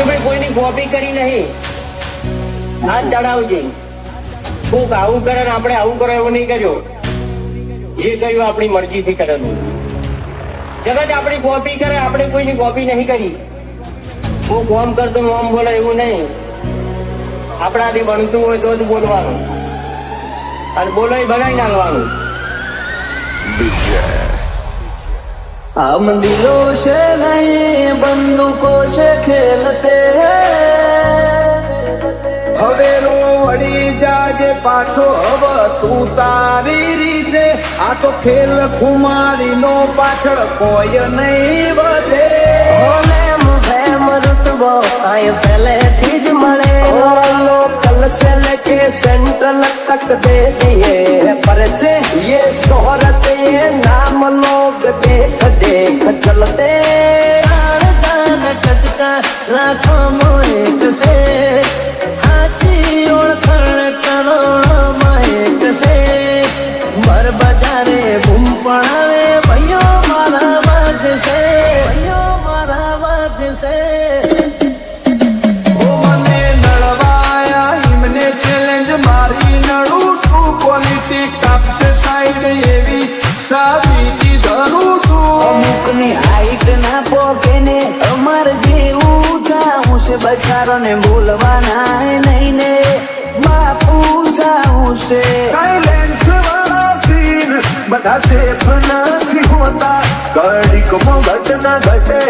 ભાઈ કોઈની કોપી કરી નહીં. હાથ ચડાવજે. કોક આવું કરે ને આપણે આવું કરો એવું નહીં કર્યો. જે કર્યું આપણી મરજીથી કરેલું. જગત આપણી કોપી કરે, આપણે કોઈની કોપી નહીં કરી. કોક ઓમ કરતો ઓમ બોલે એવું નહીં. આપણાથી બનતું હોય તો જ બોલવાનું, અને બોલો એ બનાવી નાખવાનું. हम दिलों से नहीं बंदूकों से खेलते હવે રો વળી જાજે પાછો હવે તું તારી રીતે. આ તો ખેલ ખુમારી નો પાછળ કોઈ નહીં વધે. रुतबो आए पहले थी ज मरे लोकल से लेके सेंट्रल तक दे दिए परचे ये शोहरत ये नाम लोग देख देख चलते जान टटका राखो मोए कसे हाची ओळखण करोड़ माए कसे बर बजारे बूम पड़ावे भैयो मारा वाग से भैयो मारा वाग से. ચેલેન્જ મારી નડું છું, પોલિટિક કાપશે સાઈડ એવી સાબિતી ધરું છું. અમુકની હાઈટ ના પોકે ને અમાર જેવું જાઉં છે બચારો ને બોલવાના નહીં ને બાપુ જાઉં છે. સાયલેન્સ વાળા સીન બધા સેફ નથી હોતા. ઘડીકમાં ઘટના ઘટે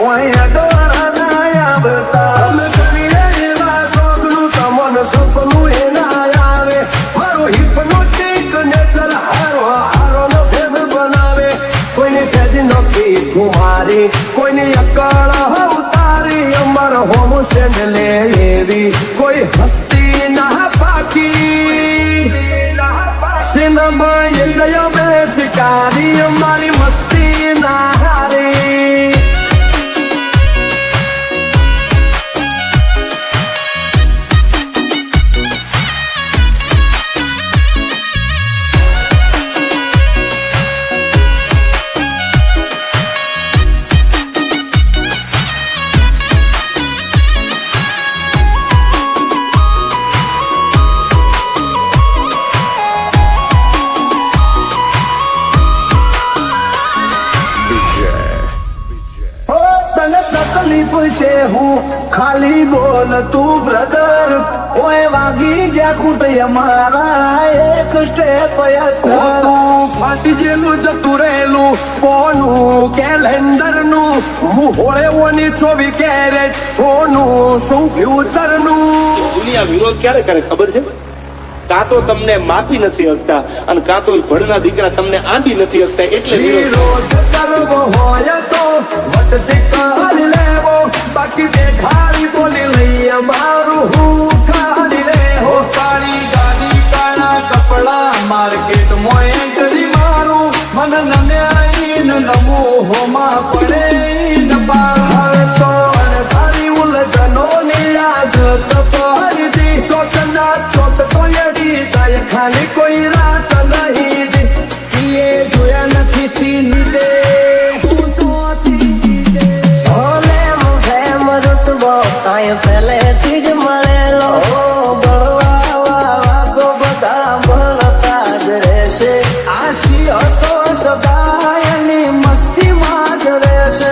ઓય ડોળા ના આવતા. અમે કરીએ એવા શોખનું તમને સપનું એ ના આવે. મારો હિપ્નોટિક નેચર હારો હારો નો ફેર બનાવે. કોઈને સેજ નોકી કુમારી, કોઈને અકળ ઉતારી. અમારો હોમ સ્ટેન્ડ લે એવી કોઈ હસ્તી ના પાકી. સિનેમા એ ગયો બે શિકારી, અમારી મસ્તી ના હારી. તકલીફ છે હું ખાલી બોલ તું બ્રધર. ઓય વાગી જા કુટે અમારા એક સ્ટેપ તું ફાટી જેલું જતું રહેલું કોનું કેલેન્ડર નું. હું હોળે ઓની 24 કેરેટ કોનું શું ફ્યુચર નું. દુનિયા વિરોધ ક્યારે કરે ખબર છે? કાં તો તમને માપી નથી શકતા, અને કાં તો ભણના દીકરા તમને આંબી નથી શકતા, એટલે વિરોધ કરવો હોય તો વટતી કરી લેવો. બાકી દેખાડી બોલી લઈએ મારું હું કાઢી લે. હો કાળી ગાડી કાળા કપડા માર્કેટમાં એન્ટ્રી મારું. મને નમ્યાઈન નમું હોમાં પડે ન પાર. હવે તો અણધારી ઉલઝનો ની યાદ તપહરતી. ચોટના ચોટ તો એડી જાય ખાલી કોઈ રાત નહીં દી. એ જોયા નથી સીની દે પહેલેથી જ મળેલો બળવા તો બધા ભળતા જ રહેશે. આશી હતો સદાયની મસ્તીમાં જ રહેશે.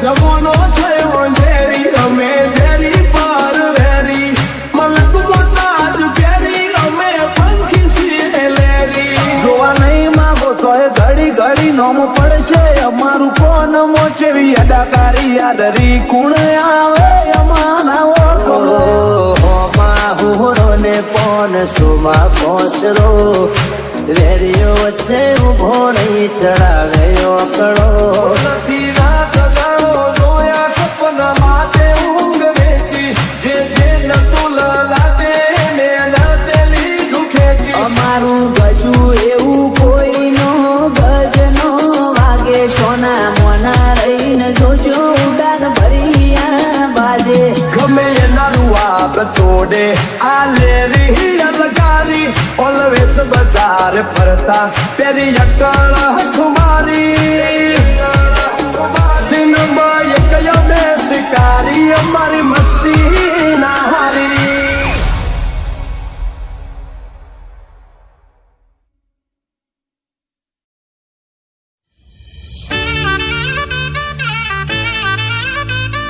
જવાનો થયો ઝેરી અમે ઝેરી પાર વેરી. મલક મોતાજ કેરી અમે પંખી છીએ લેરી. જોવા નહીં માંગો તોય ઘડી ઘડી નોમ પડશે અમારું. કોણ મોચેવી અદાકારી યાદરી કુણ આવે અમારા ઓળખો. હુરો ને પોન સુમાં પોસરો વેરીઓ વચ્ચે ઉભો નહીં ચડાવે ઓકળો. નથી રાત ગાળો જોયા સપના માટે ઊંઘ વેચી. જે જે નતું લાગે ને નાતે લીધું ખેંચી. અમારું ગજુ એવું કોઈનો ગજ નો વાગે. સોના મોના રહીને જોજો ઉડાન ભરિયા બાજે. ગમે એના રૂઆબ તોડે આ લેરી અલગારી. ઓલવેઝ બજાર ફરતા પેરી અકળ હઠુમારી. સિનેમા એ ગયો બે શિકારી, અમારી મસ્ત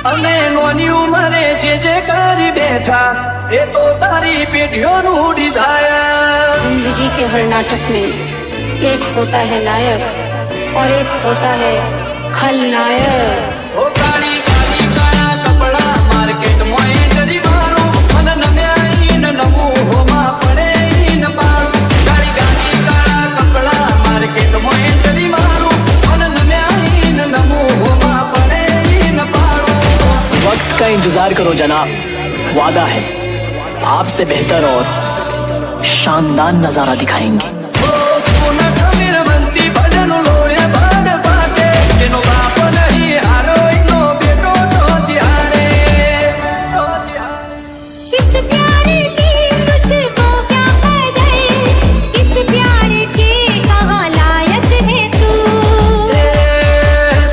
અમે નોની ઉંમરે જે કરી બેઠા એ તો તારી પેઢીઓનું ડિઝાયર जिंदगी के हर नाटक में एक होता है नायक और एक होता है खलनायक ઓ કાળી કાળી કાળા કપડા માર્કેટ માં એન્ટ્રી મારો મન નમ્યા ન નમું હોમાં પડે ન પાડું કાળી કાળી કાળા કપડા માર્કેટ માં એન્ટ્રી મારો મન નમ્યા ન નમું હોમાં પડે ન પાડું वक्त का इंतजार करो जनाब, वादा है आपसे बेहतर और शानदार नजारा दिखाएंगे। પૂર્ણ ખમીર બનતી ભજન લોરે બાદ પાટે જેનો બાપ નહીં હારો એનો બેટો તો ત્યારે किस प्यार की मुझको क्या पड़ गई किस प्यार के कहाँ लायक है तू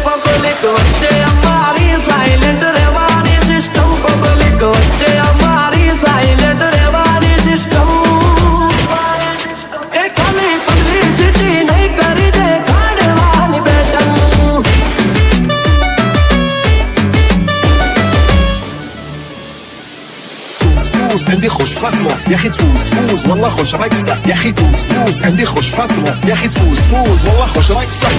પબ્લિક વચ્ચે અમારી સાયલેન્ટ રહેવાની સિસ્ટમ પબ્લિક વચ્ચે અમારી સાયલેન્ટ રહેવાની સિસ્ટમ એ ખાલી પબ્લિસિટી નહીં કરી દે કાઢવાની બેટન تفوز عندي خوش فصلة يا اخي تفوز تفوز والله خوش رقصة يا اخي تفوز تفوز عندي خوش فصلة يا اخي تفوز تفوز والله خوش رقصة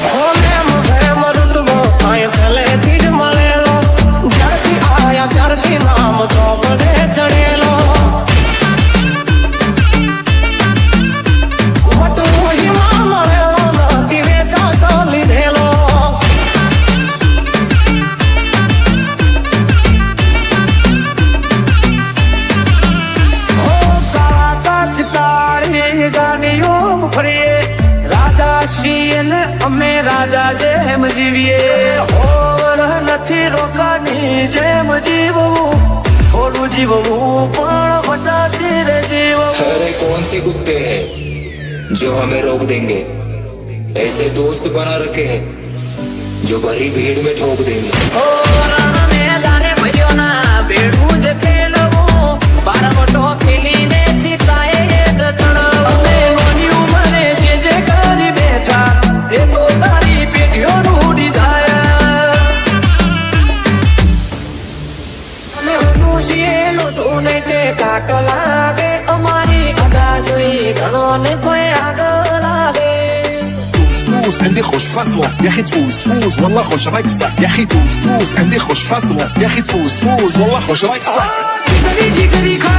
રાજા છીએ ને અમે રાજા જેમ જીવીએ હોર નથી રોકાની જેમ જીવવું થોડું જીવવું પણ વટાતી રે જીવવું अरे कौन से कुत्ते हैं जो हमें रोक देंगे ऐसे दोस्त बना रखे हैं जो भरी भीड़ में ठोक देंगे રણ મેદાને ભર્યો ના બેડું જ ખેલવું બારવટો ખેલીને જીતાય એ જ ચડવું અમે નોની ઉંમરે જે કરી બેઠા એ તો તારી પેઢીઓનું ડિઝાયર અમે ઊંધું છીએ લૂંટું ને તે કાટ લાગે અમારી અદા જોઈ ઘણો ને કોઈ આગળ લાગે تفوز عندي خوش فصلة يا اخي تفوز تفوز والله خوش رقصة يا اخي تفوز تفوز عندي خوش فصلة يا اخي تفوز تفوز والله خوش رقصة જીગરી જીગરી ખા